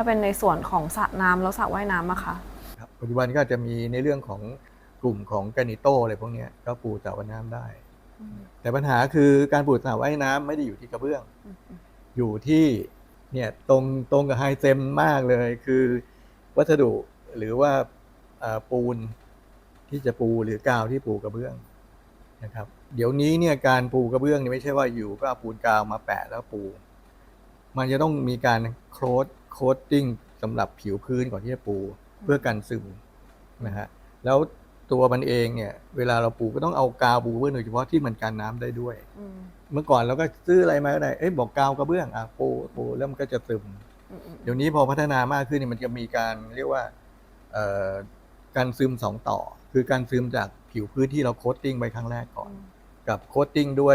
าเป็นในส่วนของสระน้ำแล้วสระว่ายน้ำอะคะครับปัจจุบันก็จะมีในเรื่องของกลุ่มของแกรนิโตอะไรพวกนี้ก็ปูสระว่ายน้ำได้แต่ปัญหาคือการปูสระว่ายน้ำไม่ได้อยู่ที่กระเบื้องอยู่ที่เนี่ยตรงกับไฮเซมมากเลยคือวัสดุหรือว่าปูนที่จะปูหรือกาวที่ปูกระเบื้องนะครับเดี๋ยวนี้เนี่ยการปูกระเบื้องนี่ไม่ใช่ว่าอยู่ก็เอาปูนกาวมาแปะแล้วปูมันจะต้องมีการโคตติ้งสำหรับผิวพื้นก่อนที่จะปูเพื่อกันซึมนะฮะแล้วตัวมันเองเนี่ยเวลาเราปูก็ต้องเอากาวปูกระเบื้องโดยเฉพาะที่มันกันน้ำได้ด้วยเมื่อก่อนเราก็ซื้ออะไรมาก็ได้บอกกาวกระเบื้องปูแล้วมันก็จะซึมเดี๋ยวนี้พอพัฒนามากขึ้นมันจะมีการเรียกว่าการซึม2ต่อคือการซึมจากผิวพื้นที่เราโคตติ้งไว้ครั้งแรกก่อนกับโคตติ้งด้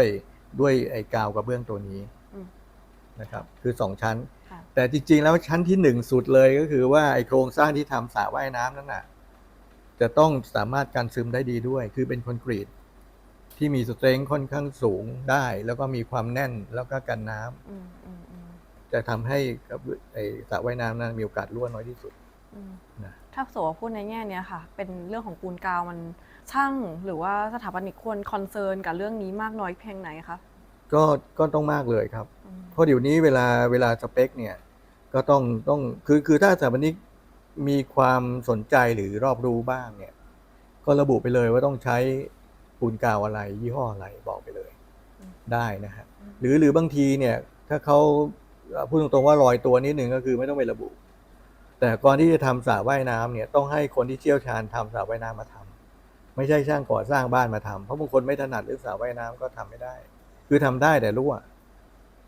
วยไอ้กาวกระเบื้องตัวนี้นะครับคือ2ชั้นแต่จริงๆแล้วชั้นที่1สุดเลยก็คือว่าไอ้โครงสร้างที่ทำสระว่ายน้ำนั่นน่ะจะต้องสามารถกันซึมได้ดีด้วยคือเป็นคอนกรีตที่มีสเตรนท์ค่อนข้างสูงได้แล้วก็มีความแน่นแล้วก็กันน้ำจะทำให้ไอ้สระว่ายน้ำนั้นมีโอกาสรั่วน้อยที่สุดนะถ้าสมมติว่าพูดในแง่นี้ค่ะเป็นเรื่องของปูนกาวมันช่างหรือว่าสถาปนิกควรคอนเซิร์นกับเรื่องนี้มากน้อยเพียงไหนคะก็ต้องมากเลยครับเพราะเดี๋ยวนี้เวลาสเปคเนี่ยก็ต้องคือถ้าสถาปนิกมีความสนใจหรือรอบรู้บ้างเนี่ยก็ระบุไปเลยว่าต้องใช้ปูนกาวอะไรยี่ห้ออะไรบอกไปเลยได้นะฮะหรือบางทีเนี่ยถ้าเขาพูดตรงๆว่าลอยตัวนิดนึงก็คือไม่ต้องไประบุแต่ก่อนที่จะทำสระว่ายน้ำเนี่ยต้องให้คนที่เชี่ยวชาญทำสระว่ายน้ำมาทำไม่ใช่ช่างก่อสร้างบ้านมาทำเพราะบางคนไม่ถนัดเรื่องสระว่ายน้ำก็ทำไม่ได้คือทำได้แต่รั่ว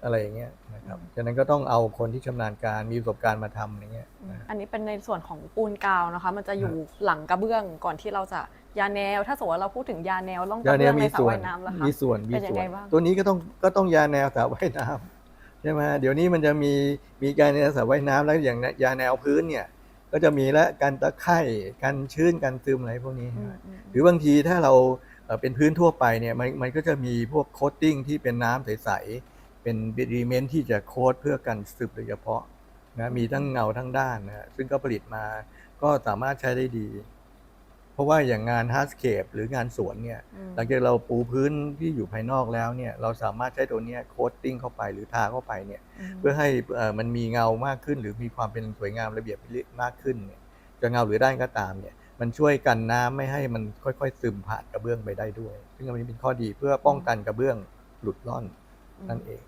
อะไรอย่างเงี้ยนะครับฉะนั้นก็ต้องเอาคนที่ชำนาญการมีประสบการณ์มาทำอย่างเงี้ยอันนี้เป็นในส่วนของปูนกาวนะคะมันจะอยู่หลังกระเบื้องก่อนที่เราจะยาแนวถ้าสมมติว่าเราพูดถึงยาแนวล่องกระเบื้องในสระว่ายน้ำแล้วค่ะมีส่วนตัวนี้ก็ต้องยาแนวสระว่ายน้ำใช่ไหมเดี๋ยวนี้มันจะมีการแนวสระว่ายน้ำแล้วอย่างยาแนวพื้นเนี่ยก็จะมีและกันตะไคร่กันชื้นกันซึมอะไรพวกนี้หรือบางทีถ้าเราเป็นพื้นทั่วไปเนี่ยมันก็จะมีพวกโคตติ้งที่เป็นน้ำใสๆเป็นเบดิเมนต์ที่จะโค้ดเพื่อกันซึมโดยเฉพาะนะมีทั้งเงาทั้งด้านนะซึ่งก็ผลิตมาก็สามารถใช้ได้ดีเพราะว่าอย่างงานฮาร์ดสเคปหรืองานสวนเนี่ยหลังจากเราปูพื้นที่อยู่ภายนอกแล้วเนี่ยเราสามารถใช้ตัวนี้โคตติ้งเข้าไปหรือทาเข้าไปเนี่ยเพื่อให้มันมีเงามากขึ้นหรือมีความเป็นสวยงามระเบียบมากขึ้นเนี่ยจะเงาหรือด้านก็ตามเนี่ยมันช่วยกันน้ำไม่ให้มันค่อยๆซึมผ่านกระเบื้องไปได้ด้วยซึ่งอันนี้เป็นข้อดีเพื่อป้องกันกระเบื้องหลุดร่อนนั่นเอง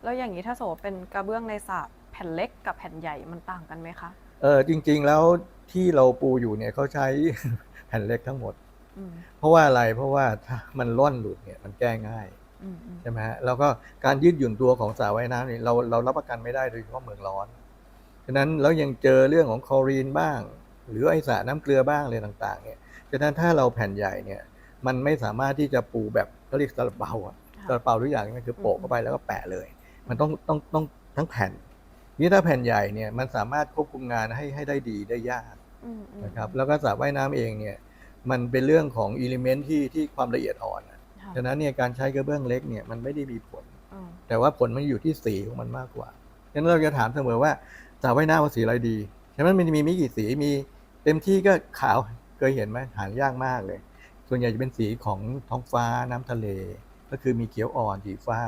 แล้วอย่างนี้ถ้าสมมติเป็นกระเบื้องในสระแผ่นเล็กกับแผ่นใหญ่มันต่างกันไหมคะจริงๆแล้วที่เราปูอยู่เนี่ยเขาใช้แผ่นเล็กทั้งหมดเพราะว่าอะไรเพราะว่าถ้ามันร่อนหลุดเนี่ยมันแก้ง่ายใช่ไหมฮะแล้วก็การยืดหยุ่นตัวของสระว่ายน้ำเนี่ยเรารับประกันไม่ได้โดยเฉพาะเมืองร้อนฉะนั้นแล้วยังเจอเรื่องของคลอรีนบ้างหรือไอสารน้ำเกลือบ้างอะไรต่างๆเนี่ยฉะนั้นถ้าเราแผ่นใหญ่เนี่ยมันไม่สามารถที่จะปูแบบเขาเรียกซาลาเปาซาลาเปาทุกอย่างนี่คือโปะเข้าไปแล้วก็แปะเลยมันต้องทั้งแผ่นนี่ถ้าแผ่นใหญ่เนี่ยมันสามารถควบคุมงานให้ได้ดีได้ยากนะครับแล้วก็สระว่ายน้ำเองเนี่ยมันเป็นเรื่องของอิเลเมนต์ที่ความละเอียดอ่อนฉะนั้นเนี่ยการใช้กระเบื้องเล็กเนี่ยมันไม่ได้มีผลแต่ว่าผลมันอยู่ที่สีของมันมากกว่าฉะนั้นเราจะถามเสมอว่าสระว่ายน้ำว่าสีอะไรดีฉะนั้นมันมีไม่กี่สีมีเต็มที่ก็ขาวเคยเห็นไหมหายากมากเลยส่วนใหญ่จะเป็นสีของท้องฟ้าน้ำทะเลก็คือมีเขียวอ่อนสีฟ้า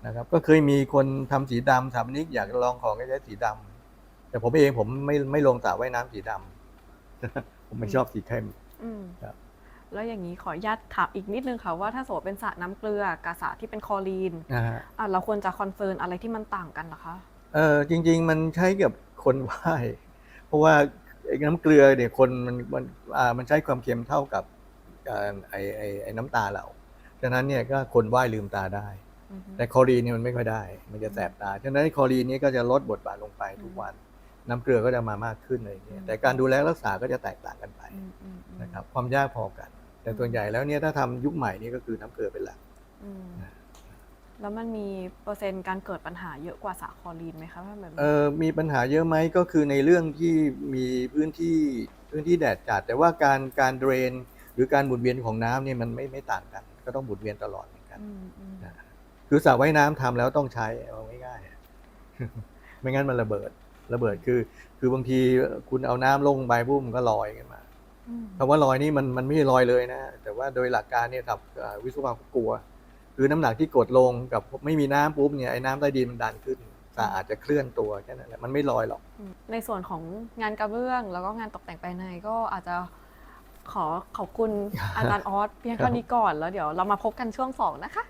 นะครับก็เคยมีคนทำสีดำสถาปนิกอยากลองของก็ใช้สีดำแต่ผมเองผมไม่ลงสระว่ายน้ำสีดำผมไม่ชอบสีเข้มครับแล้วอย่างนี้ขออนุญาตถามอีกนิดนึงค่ะว่าถ้าสมมติเป็นสระน้ำเกลือกับสระที่เป็นคลอรีนเราควรจะคอนเซิร์นอะไรที่มันต่างกันเหรอคะจริงๆมันใช้กับคนว่ายเพราะว่าน้ำเกลือเนี่ยคนมันใช้ความเค็มเท่ากับไอ้น้ำตาเราฉะนั้นเนี่ยก็คนว่ายลืมตาได้แต่คลอรีนเนี่ยมันไม่ค่อยได้มันจะแสบตาฉะนั้นคลอรีนนี้ก็จะลดบทบาทลงไปทุกวันน้ำเกลือก็จะมามากขึ้นอะไรอย่างเงี้ยแต่การดูแลรักษาก็จะแตกต่างกันไปนะครับความยากพอกันแต่ส่วนใหญ่แล้วเนี่ยถ้าทำยุคใหม่นี่ก็คือน้ำเกลือเป็นหลักแล้วมันมีเปอร์เซ็นต์การเกิดปัญหาเยอะกว่าสระคลอรีนไหมคะแบบมีปัญหาเยอะไหมก็คือในเรื่องที่มีพื้นที่แดดจัดแต่ว่าการเดรนหรือการหมุนเวียนของน้ำเนี่ยมันไม่ต่างกันก็ต้องหมุนเวียนตลอดเหมือนกันคือสระว่ายน้ำทำแล้วต้องใช้เอาง่าย ไม่งั้นมันระเบิดคือบางทีคุณเอาน้ำลงไปปุ๊บมันก็ลอยขึ้นมาคำว่าลอยนี่มันไม่ใช่ลอยเลยนะแต่ว่าโดยหลักการเนี่ยครับวิศวกรกลัวคือน้ำหนักที่กดลงกับไม่มีน้ำปุ๊บเนี่ยไอ้น้ำใต้ดินมันดันขึ้นแต่อาจจะเคลื่อนตัวแค่นั้นแหละมันไม่ลอยหรอกในส่วนของงานกระเบื้องแล้วก็งานตกแต่งภายในก็อาจจะขอบคุณอาจารย์ออสเพียงเท่านี้ก่อนแล้วเดี๋ยวเรามาพบกันช่วง 2 นะคะ